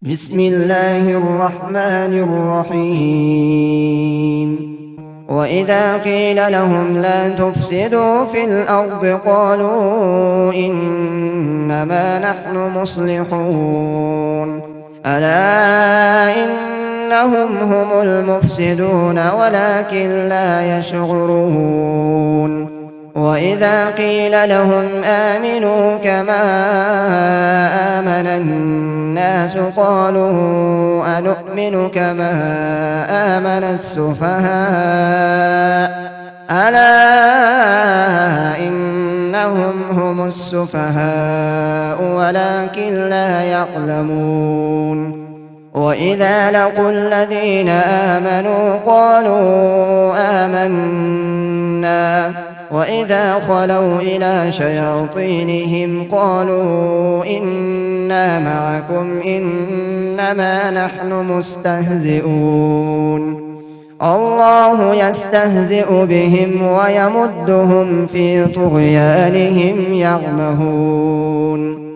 بسم الله الرحمن الرحيم وإذا قيل لهم لا تفسدوا في الأرض قالوا إنما نحن مصلحون ألا إنهم هم المفسدون ولكن لا يشعرون وإذا قيل لهم آمنوا كما آمن الناس قالوا أنؤمن كما آمن السفهاء ألا إنهم هم السفهاء ولكن لا يعلمون وإذا لقوا الذين آمنوا قالوا آمنا وإذا خلوا إلى شياطينهم قالوا إنا معكم إنما نحن مستهزئون الله يستهزئ بهم ويمدهم في طغيانهم يعمهون